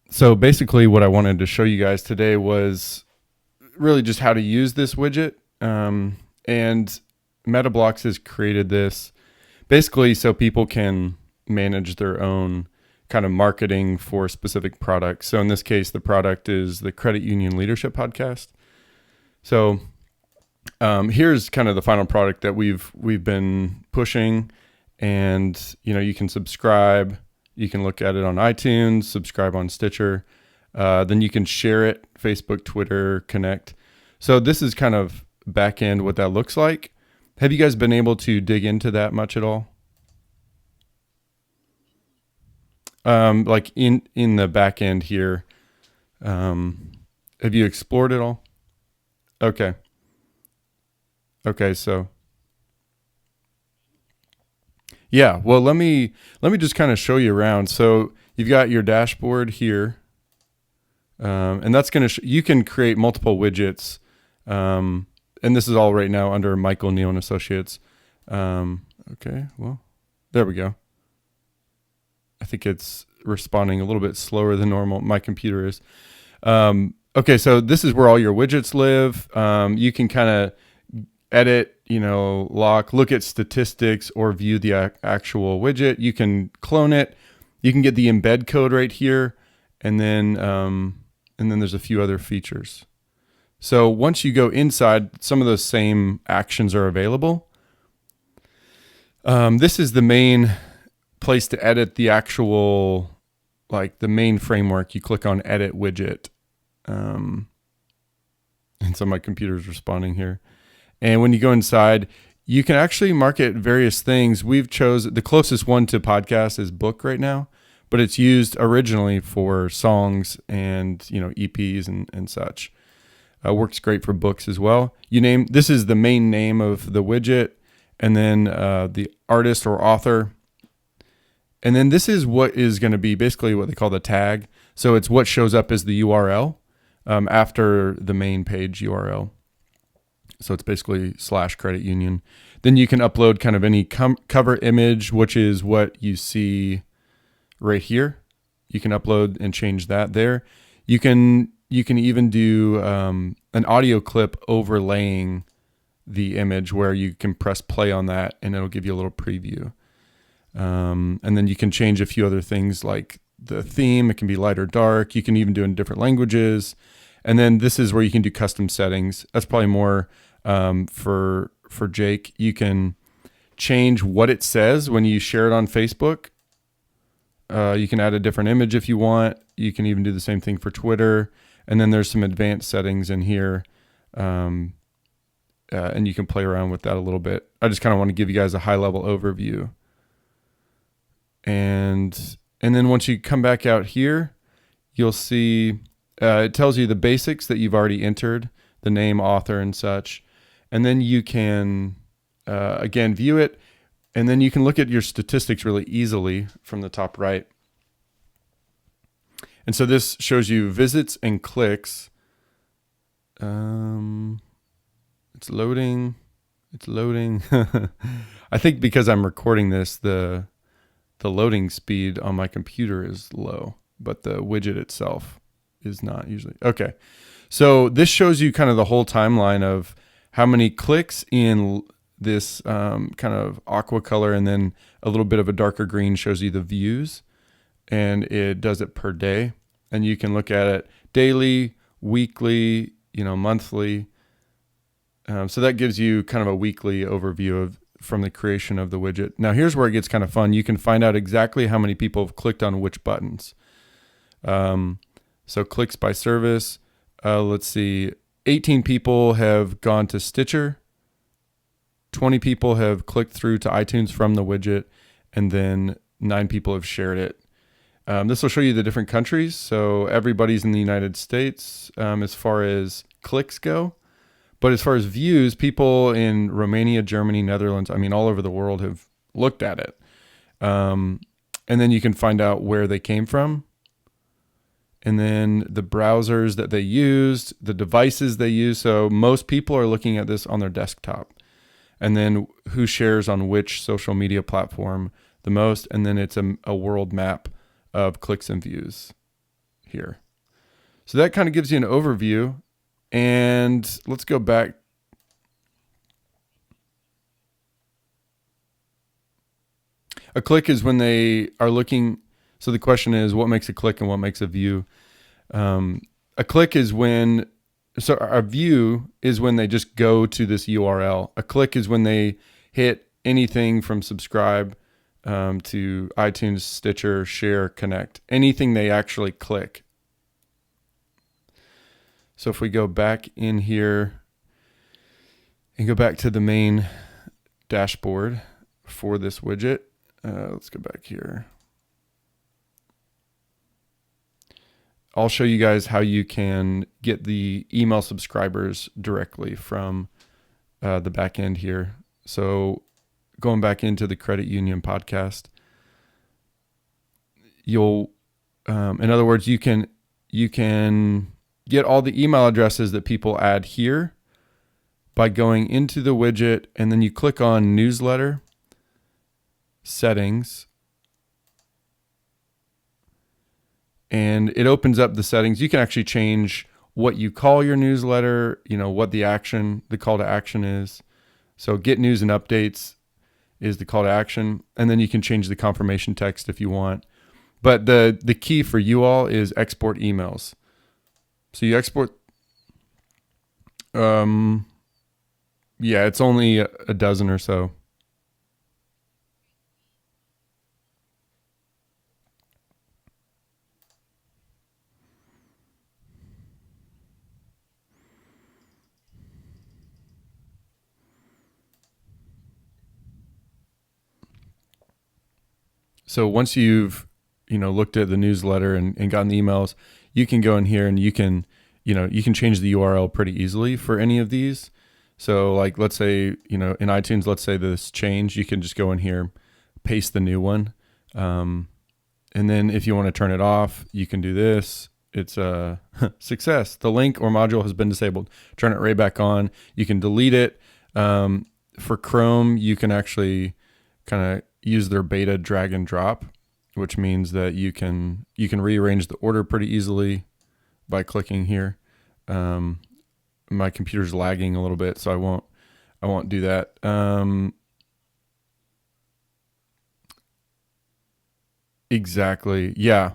So basically what I wanted to show you guys today was really just how to use this widget. And Metablocks has created this basically so people can manage their own kind of marketing for specific products. So in this case, the product is the Credit Union Leadership Podcast. So here's kind of the final product that we've been pushing, and you can subscribe. You can look at it on iTunes, subscribe on Stitcher. Then you can share it, Facebook, Twitter, Connect. So this is kind of back end what that looks like. Have you guys been able to dig into that much at all? Like in the back end here, have you explored it all? Okay. Okay. So yeah, well, let me just kind of show you around. So you've got your dashboard here, and that's going to you can create multiple widgets, and this is all right now under Michael Neal and Associates. Okay, well, there we go. I think it's responding a little bit slower than normal. My computer is. Okay, so this is where all your widgets live. You can kind of edit, look at statistics or view the actual widget. You can clone it. You can get the embed code right here, and then there's a few other features. So once you go inside, some of those same actions are available. This is the main place to edit the actual, like the main framework. You click on Edit Widget, and so my computer's responding here. And when you go inside, you can actually market various things. We've chosen the closest one to podcast is book right now, but it's used originally for songs and EPs and such. Works great for books as well. This is the main name of the widget, and then the artist or author. And then this is what is going to be basically what they call the tag. So it's what shows up as the URL after the main page URL. So it's basically /credit union. Then you can upload kind of any cover image, which is what you see right here. You can upload and change that there. You can even do an audio clip overlaying the image where you can press play on that and it'll give you a little preview. And then you can change a few other things like the theme. It can be light or dark. You can even do it in different languages. And then this is where you can do custom settings. That's probably more for Jake. You can change what it says when you share it on Facebook. You can add a different image if you want. You can even do the same thing for Twitter. And then there's some advanced settings in here. And you can play around with that a little bit. I just kind of want to give you guys a high level overview. And then once you come back out here, you'll see it tells you the basics that you've already entered, the name, author, and such. And then you can, again, view it. And then you can look at your statistics really easily from the top right. And so this shows you visits and clicks. It's loading. It's loading. I think because I'm recording this, the loading speed on my computer is low, but the widget itself is not usually. Okay. So this shows you kind of the whole timeline of how many clicks in this kind of aqua color, and then a little bit of a darker green shows you the views, and it does it per day. And you can look at it daily, weekly, monthly. So that gives you kind of a weekly overview from the creation of the widget. Now here's where it gets kind of fun. You can find out exactly how many people have clicked on which buttons. So clicks by service. Let's see. 18 people have gone to Stitcher. 20 people have clicked through to iTunes from the widget, and then 9 people have shared it. This will show you the different countries. So everybody's in the United States as far as clicks go. But as far as views, people in Romania, Germany, Netherlands, all over the world have looked at it. And then you can find out where they came from. And then the browsers that they used, the devices they use. So most people are looking at this on their desktop. And then who shares on which social media platform the most. And then it's a world map of clicks and views here. So that kind of gives you an overview. And let's go back. A click is when they are looking. So the question is, what makes a click and what makes a view? A click is when, so a view is when they just go to this URL. A click is when they hit anything from subscribe to iTunes, Stitcher, share, connect, anything they actually click. So if we go back in here and go back to the main dashboard for this widget, let's go back here. I'll show you guys how you can get the email subscribers directly from the back end here. So going back into the Credit Union podcast, you'll, in other words, you can get all the email addresses that people add here by going into the widget, and then you click on newsletter settings, and it opens up the settings. You can actually change what you call your newsletter, what the call to action is. So get news and updates is the call to action. And then you can change the confirmation text if you want. But the key for you all is export emails. So you export, it's only a dozen or so. So once you've, looked at the newsletter and gotten the emails, you can go in here and you can change the URL pretty easily for any of these. So like, let's say, in iTunes, let's say this change, you can just go in here, paste the new one. And then if you want to turn it off, you can do this. It's a success. The link or module has been disabled. Turn it right back on. You can delete it. For Chrome, you can actually kind of use their beta drag and drop, which means that you can rearrange the order pretty easily by clicking here. My computer's lagging a little bit, so I won't do that. Exactly. Yeah.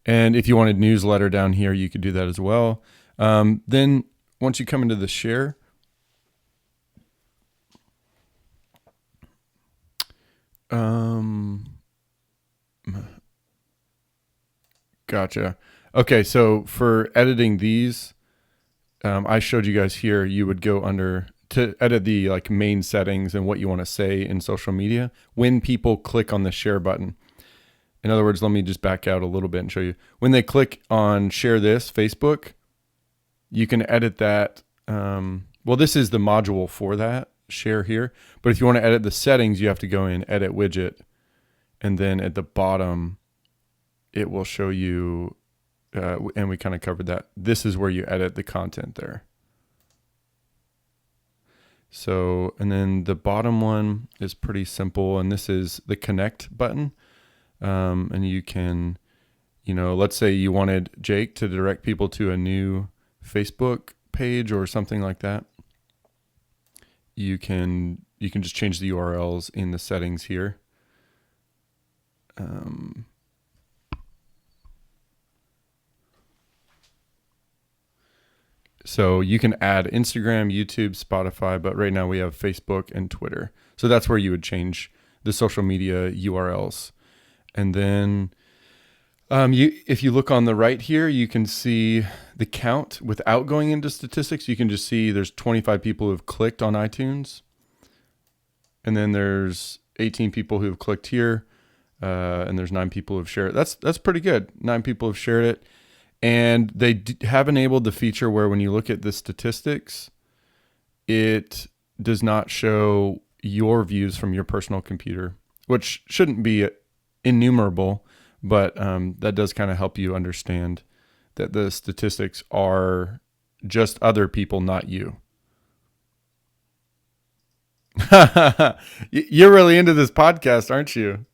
And if you wanted newsletter down here, you could do that as well. Then once you come into the share, gotcha. Okay. So for editing these, I showed you guys here, you would go under to edit the main settings and what you want to say in social media when people click on the share button. In other words, let me just back out a little bit and show you. When they click on share this, Facebook, you can edit that. Well, this is the module for that, share here. But if you want to edit the settings, you have to go in, edit widget. And then at the bottom, it will show you, and we kind of covered that. This is where you edit the content there. So, and then the bottom one is pretty simple. And this is the connect button. And you can, let's say you wanted Jake to direct people to a new Facebook page or something like that. You can just change the URLs in the settings here. So you can add Instagram, YouTube, Spotify, but right now we have Facebook and Twitter. So that's where you would change the social media URLs. And then if you look on the right here, you can see the count without going into statistics. You can just see there's 25 people who have clicked on iTunes. And then there's 18 people who have clicked here. And there's 9 people who have shared it. That's pretty good. 9 people have shared it. And they have enabled the feature where when you look at the statistics, it does not show your views from your personal computer, which shouldn't be innumerable, but that does kind of help you understand that the statistics are just other people, not you. You're really into this podcast, aren't you?